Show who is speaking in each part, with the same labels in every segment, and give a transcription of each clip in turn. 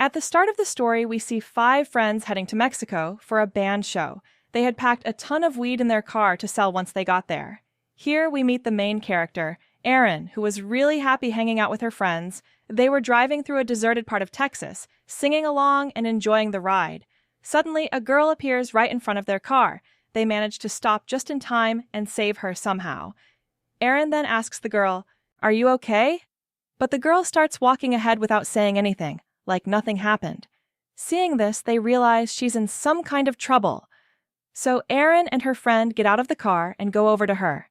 Speaker 1: At the start of the story, we see 5 friends heading to Mexico for a band show. They had packed a ton of weed in their car to sell once they got there. Here we meet the main character, Erin, who was really happy hanging out with her friends. They were driving through a deserted part of Texas, singing along and enjoying the ride. Suddenly, a girl appears right in front of their car. They manage to stop just in time and save her somehow. Erin then asks the girl, "Are you okay?" But the girl starts walking ahead without saying anything, like nothing happened. Seeing this, they realize she's in some kind of trouble. So Erin and her friend get out of the car and go over to her.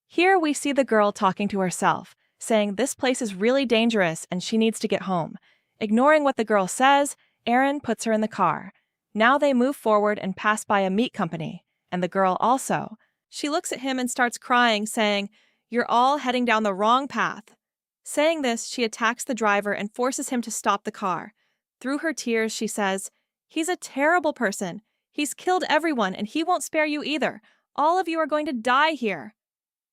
Speaker 1: Here we see the girl talking to herself, saying this place is really dangerous and she needs to get home. Ignoring what the girl says, Erin puts her in the car. Now they move forward and pass by a meat company, and the girl also. She looks at him and starts crying, saying, "You're all heading down the wrong path." Saying this, she attacks the driver and forces him to stop the car. Through her tears, she says, "He's a terrible person. He's killed everyone and he won't spare you either. All of you are going to die here."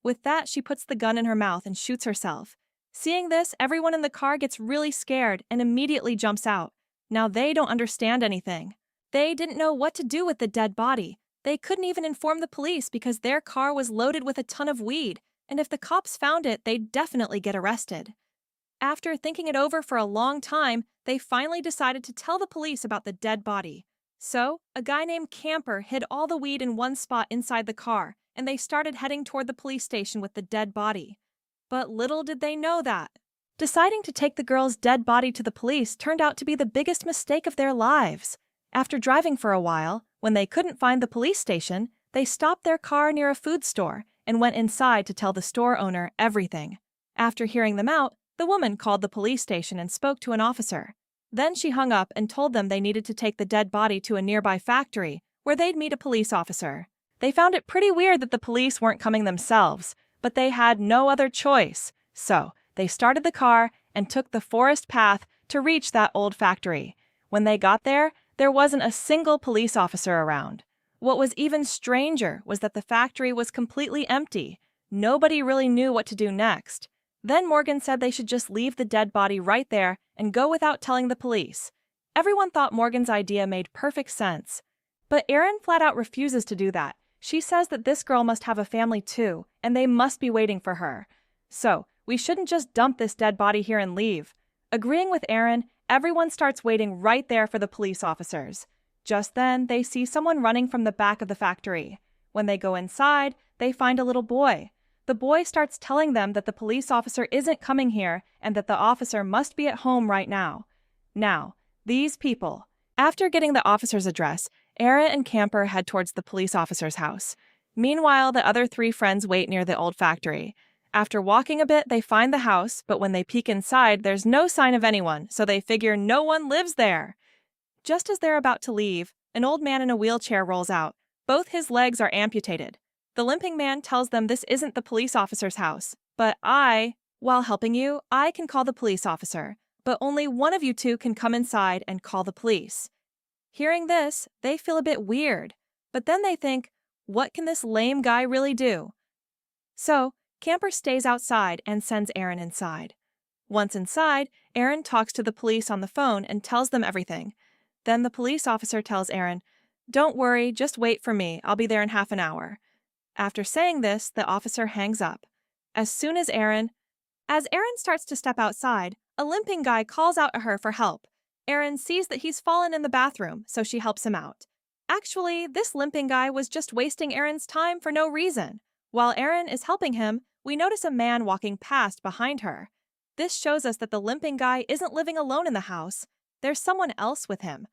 Speaker 1: With that, she puts the gun in her mouth and shoots herself. Seeing this, everyone in the car gets really scared and immediately jumps out. Now they don't understand anything. They didn't know what to do with the dead body. They couldn't even inform the police because their car was loaded with a ton of weed, and if the cops found it, they'd definitely get arrested. After thinking it over for a long time, they finally decided to tell the police about the dead body. So, a guy named Camper hid all the weed in one spot inside the car, and they started heading toward the police station with the dead body. But little did they know that deciding to take the girl's dead body to the police turned out to be the biggest mistake of their lives. After driving for a while, when they couldn't find the police station, they stopped their car near a food store and went inside to tell the store owner everything. After hearing them out, the woman called the police station and spoke to an officer. Then she hung up and told them they needed to take the dead body to a nearby factory where they'd meet a police officer. They found it pretty weird that the police weren't coming themselves, but they had no other choice. So, they started the car and took the forest path to reach that old factory. When they got there wasn't a single police officer around. What was even stranger was that the factory was completely empty. Nobody really knew what to do next. Then Morgan said they should just leave the dead body right there and go without telling the police. Everyone thought Morgan's idea made perfect sense. But Erin flat out refuses to do that. She says that this girl must have a family too, and they must be waiting for her. So, we shouldn't just dump this dead body here and leave. Agreeing with Erin, everyone starts waiting right there for the police officers. Just then, they see someone running from the back of the factory. When they go inside, they find a little boy. The boy starts telling them that the police officer isn't coming here and that the officer must be at home right now. Now, these people. After getting the officer's address, Erin and Camper head towards the police officer's house. Meanwhile, the other 3 friends wait near the old factory. After walking a bit, they find the house, but when they peek inside, there's no sign of anyone, so they figure no one lives there. Just as they're about to leave, an old man in a wheelchair rolls out. Both his legs are amputated. The limping man tells them this isn't the police officer's house, but while helping you, I can call the police officer, but only one of you 2 can come inside and call the police. Hearing this, they feel a bit weird, but then they think, what can this lame guy really do? So, Camper stays outside and sends Erin inside. Once inside, Erin talks to the police on the phone and tells them everything. Then the police officer tells Erin, "Don't worry, just wait for me, I'll be there in half an hour." After saying this, the officer hangs up. As Erin starts to step outside, a limping guy calls out at her for help. Erin sees that he's fallen in the bathroom, so she helps him out. Actually, this limping guy was just wasting Erin's time for no reason. While Erin is helping him, we notice a man walking past behind her. This shows us that the limping guy isn't living alone in the house. There's someone else with him.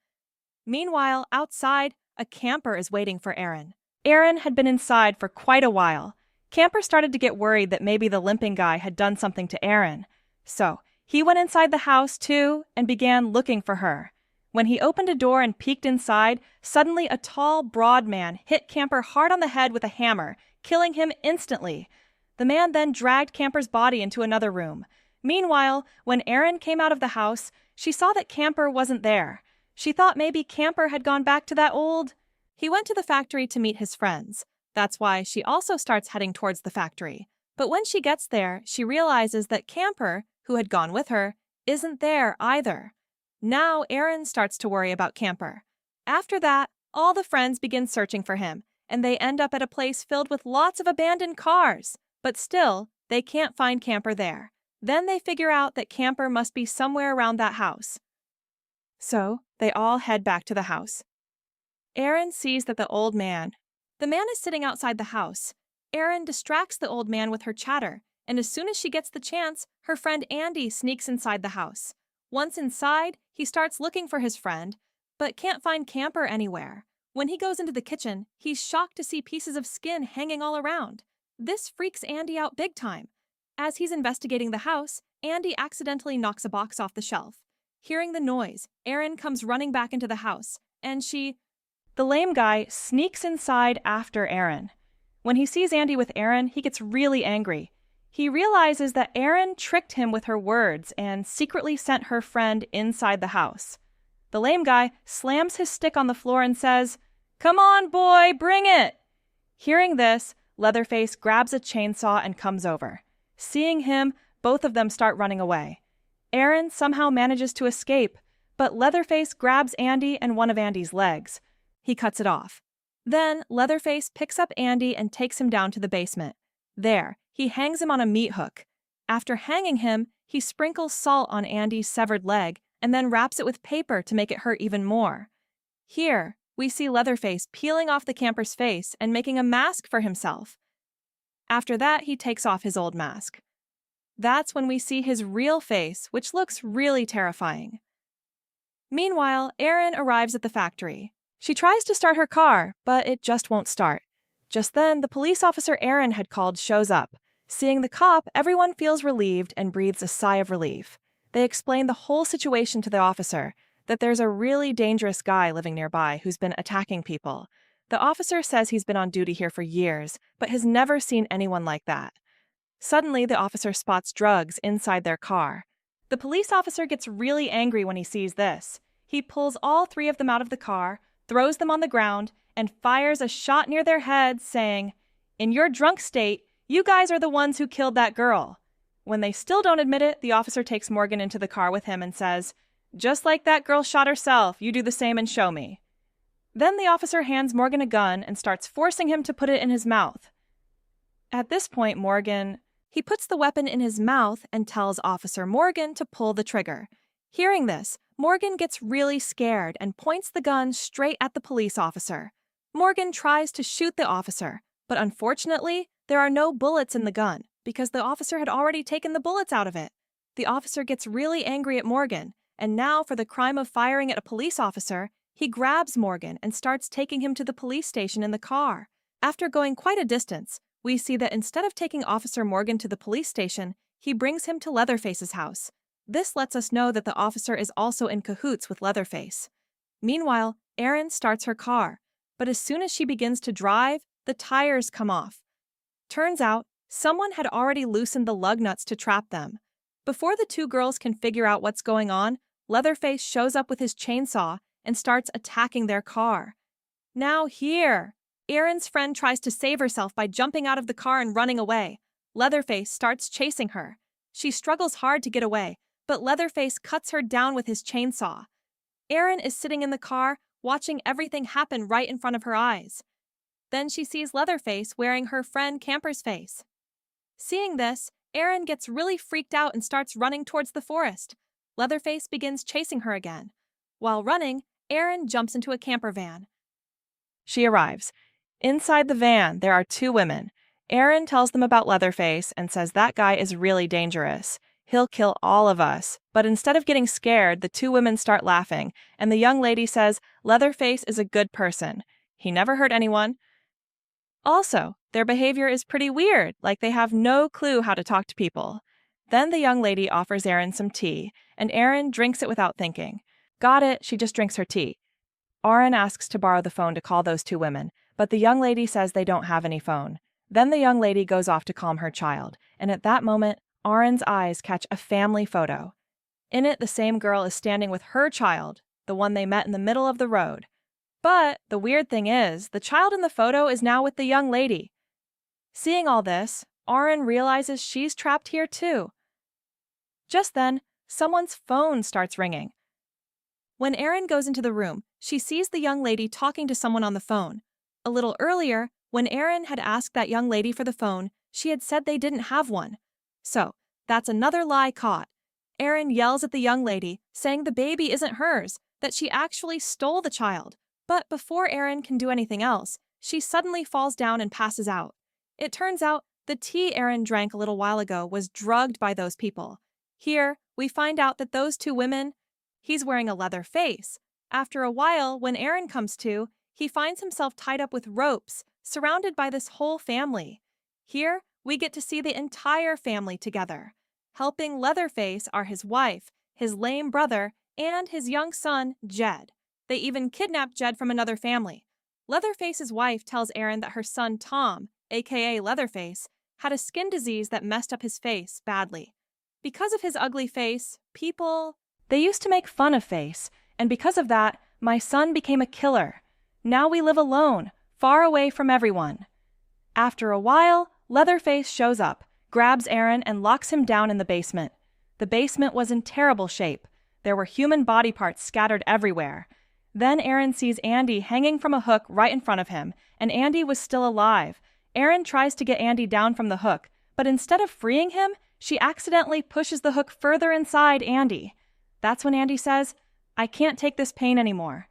Speaker 1: Meanwhile, outside, a camper is waiting for Erin. Erin had been inside for quite a while. Camper started to get worried that maybe the limping guy had done something to Erin. So, he went inside the house too and began looking for her. When he opened a door and peeked inside, suddenly a tall, broad man hit Camper hard on the head with a hammer, killing him instantly. The man then dragged Camper's body into another room. Meanwhile, when Erin came out of the house, she saw that Camper wasn't there. She thought maybe Camper had gone back to that old... He went to the factory to meet his friends. That's why she also starts heading towards the factory. But when she gets there, she realizes that Camper, who had gone with her, isn't there either. Now Aaron starts to worry about Camper. After that, all the friends begin searching for him, and they end up at a place filled with lots of abandoned cars. But still, they can't find Camper there. Then they figure out that Camper must be somewhere around that house. So, they all head back to the house. Aaron sees that the man is sitting outside the house. Aaron distracts the old man with her chatter, and as soon as she gets the chance, her friend Andy sneaks inside the house. Once inside, he starts looking for his friend, but can't find Camper anywhere. When he goes into the kitchen, he's shocked to see pieces of skin hanging all around. This freaks Andy out big time. As he's investigating the house, Andy accidentally knocks a box off the shelf. Hearing the noise, Aaron comes running back into the house, and the lame guy sneaks inside after Aaron. When he sees Andy with Aaron, he gets really angry. He realizes that Aaron tricked him with her words and secretly sent her friend inside the house. The lame guy slams his stick on the floor and says, "Come on, boy, bring it!" Hearing this, Leatherface grabs a chainsaw and comes over. Seeing him, both of them start running away. Aaron somehow manages to escape, but Leatherface grabs Andy and one of Andy's legs. He cuts it off. Then Leatherface picks up Andy and takes him down to the basement. There, he hangs him on a meat hook. After hanging him, he sprinkles salt on Andy's severed leg and then wraps it with paper to make it hurt even more. Here, we see Leatherface peeling off the camper's face and making a mask for himself. After that, he takes off his old mask. That's when we see his real face, which looks really terrifying. Meanwhile, Erin arrives at the factory. She tries to start her car, but it just won't start. Just then, the police officer Erin had called shows up. Seeing the cop, everyone feels relieved and breathes a sigh of relief. They explain the whole situation to the officer, that there's a really dangerous guy living nearby who's been attacking people. The officer says he's been on duty here for years, but has never seen anyone like that. Suddenly, the officer spots drugs inside their car. The police officer gets really angry when he sees this. He pulls all three of them out of the car, throws them on the ground, and fires a shot near their heads, saying, "In your drunk state, you guys are the ones who killed that girl." When they still don't admit it, the officer takes Morgan into the car with him and says, "Just like that girl shot herself, you do the same and show me." Then the officer hands Morgan a gun and starts forcing him to put it in his mouth. At this point, he puts the weapon in his mouth and tells Officer Morgan to pull the trigger. Hearing this, Morgan gets really scared and points the gun straight at the police officer. Morgan tries to shoot the officer, but unfortunately, there are no bullets in the gun because the officer had already taken the bullets out of it. The officer gets really angry at Morgan, and now for the crime of firing at a police officer, he grabs Morgan and starts taking him to the police station in the car. After going quite a distance, we see that instead of taking Officer Morgan to the police station, he brings him to Leatherface's house. This lets us know that the officer is also in cahoots with Leatherface. Meanwhile, Erin starts her car, but as soon as she begins to drive, the tires come off. Turns out, someone had already loosened the lug nuts to trap them. Before the two girls can figure out what's going on, Leatherface shows up with his chainsaw and starts attacking their car. Now here, Erin's friend tries to save herself by jumping out of the car and running away. Leatherface starts chasing her. She struggles hard to get away, but Leatherface cuts her down with his chainsaw. Erin is sitting in the car, watching everything happen right in front of her eyes. Then she sees Leatherface wearing her friend Camper's face. Seeing this, Erin gets really freaked out and starts running towards the forest. Leatherface begins chasing her again. While running, Erin jumps into a camper van. She arrives. Inside the van, there are two women. Erin tells them about Leatherface and says that guy is really dangerous. He'll kill all of us. But instead of getting scared, the two women start laughing, and the young lady says Leatherface is a good person. He never hurt anyone. Also, their behavior is pretty weird, like they have no clue how to talk to people. Then the young lady offers Erin some tea, and Erin drinks it without thinking. Got it, she just drinks her tea. Erin asks to borrow the phone to call those two women, but the young lady says they don't have any phone. Then the young lady goes off to calm her child, and at that moment, Erin's eyes catch a family photo. In it, the same girl is standing with her child, the one they met in the middle of the road. But the weird thing is, the child in the photo is now with the young lady. Seeing all this, Erin realizes she's trapped here too. Just then, someone's phone starts ringing. When Erin goes into the room, she sees the young lady talking to someone on the phone. A little earlier, when Erin had asked that young lady for the phone, she had said they didn't have one. So, that's another lie caught. Erin yells at the young lady, saying the baby isn't hers, that she actually stole the child. But before Erin can do anything else, she suddenly falls down and passes out. It turns out the tea Erin drank a little while ago was drugged by those people. Here, we find out that those two women, he's wearing a leather face. After a while, when Erin comes to, he finds himself tied up with ropes, surrounded by this whole family. Here, we get to see the entire family together. Helping Leatherface are his wife, his lame brother, and his young son, Jed. They even kidnap Jed from another family. Leatherface's wife tells Erin that her son Tom, aka Leatherface, had a skin disease that messed up his face badly. Because of his ugly face, they used to make fun of Face, and because of that, my son became a killer. Now we live alone, far away from everyone. After a while, Leatherface shows up, grabs Erin and locks him down in the basement. The basement was in terrible shape. There were human body parts scattered everywhere. Then Erin sees Andy hanging from a hook right in front of him, and Andy was still alive. Erin tries to get Andy down from the hook, but instead of freeing him, she accidentally pushes the hook further inside Andy. That's when Andy says, "I can't take this pain anymore.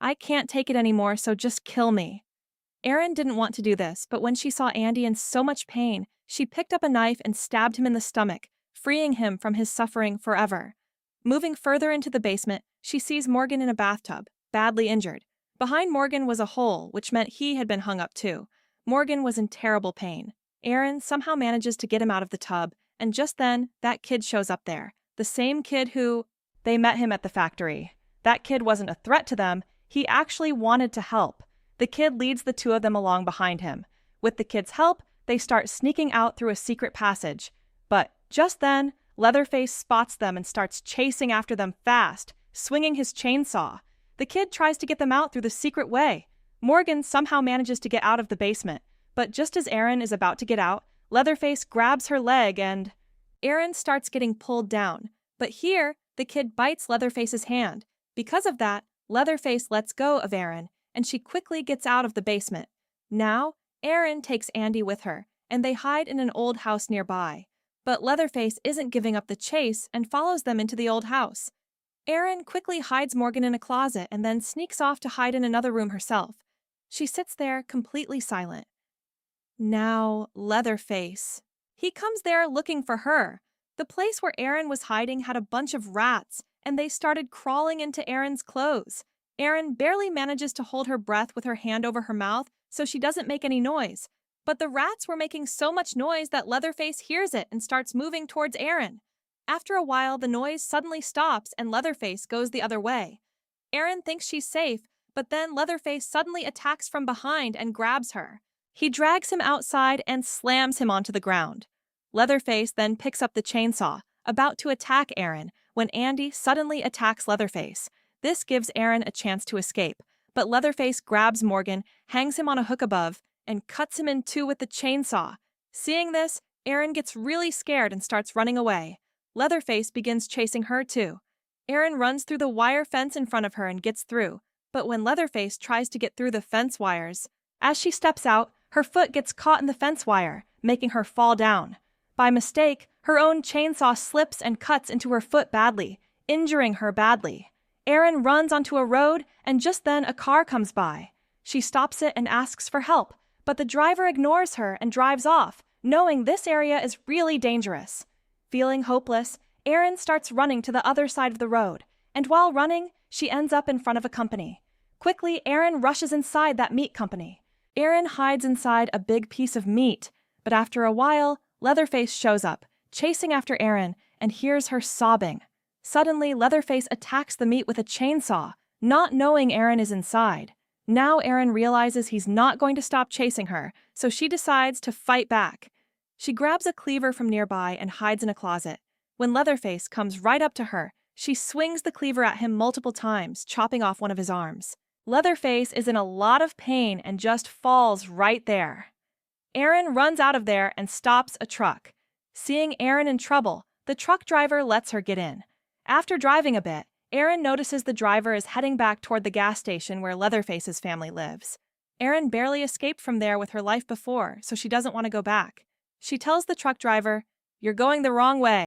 Speaker 1: I can't take it anymore, so just kill me." Erin didn't want to do this, but when she saw Andy in so much pain, she picked up a knife and stabbed him in the stomach, freeing him from his suffering forever. Moving further into the basement, she sees Morgan in a bathtub, badly injured. Behind Morgan was a hole, which meant he had been hung up too. Morgan was in terrible pain. Erin somehow manages to get him out of the tub, and just then, that kid shows up there. The same kid who... They met him at the factory. That kid wasn't a threat to them, he actually wanted to help. The kid leads the two of them along behind him. With the kid's help, they start sneaking out through a secret passage. But just then, Leatherface spots them and starts chasing after them fast, swinging his chainsaw. The kid tries to get them out through the secret way. Morgan somehow manages to get out of the basement, but just as Erin is about to get out, Leatherface grabs her leg and... Erin starts getting pulled down, but here, the kid bites Leatherface's hand. Because of that, Leatherface lets go of Erin, and she quickly gets out of the basement. Now, Erin takes Andy with her, and they hide in an old house nearby. But Leatherface isn't giving up the chase and follows them into the old house. Erin quickly hides Morgan in a closet and then sneaks off to hide in another room herself. She sits there completely silent. Now, Leatherface. He comes there looking for her. The place where Erin was hiding had a bunch of rats, and they started crawling into Erin's clothes. Erin barely manages to hold her breath with her hand over her mouth so she doesn't make any noise. But the rats were making so much noise that Leatherface hears it and starts moving towards Erin. After a while, the noise suddenly stops and Leatherface goes the other way. Erin thinks she's safe, but then Leatherface suddenly attacks from behind and grabs her. He drags him outside and slams him onto the ground. Leatherface then picks up the chainsaw, about to attack Erin, when Andy suddenly attacks Leatherface. This gives Erin a chance to escape, but Leatherface grabs Morgan, hangs him on a hook above, and cuts him in two with the chainsaw. Seeing this, Erin gets really scared and starts running away. Leatherface begins chasing her too. Erin runs through the wire fence in front of her and gets through, but when Leatherface tries to get through the fence wires, as she steps out, her foot gets caught in the fence wire, making her fall down. By mistake, her own chainsaw slips and cuts into her foot badly, injuring her badly. Erin runs onto a road, and just then a car comes by. She stops it and asks for help, but the driver ignores her and drives off, knowing this area is really dangerous. Feeling hopeless, Erin starts running to the other side of the road, and while running, she ends up in front of a company. Quickly, Erin rushes inside that meat company. Erin hides inside a big piece of meat, but after a while, Leatherface shows up, chasing after Erin, and hears her sobbing. Suddenly, Leatherface attacks the meat with a chainsaw, not knowing Erin is inside. Now Erin realizes he's not going to stop chasing her, so she decides to fight back. She grabs a cleaver from nearby and hides in a closet. When Leatherface comes right up to her, she swings the cleaver at him multiple times, chopping off one of his arms. Leatherface is in a lot of pain and just falls right there. Erin runs out of there and stops a truck. Seeing Erin in trouble, the truck driver lets her get in. After driving a bit, Erin notices the driver is heading back toward the gas station where Leatherface's family lives. Erin barely escaped from there with her life before, so she doesn't want to go back. She tells the truck driver, "You're going the wrong way."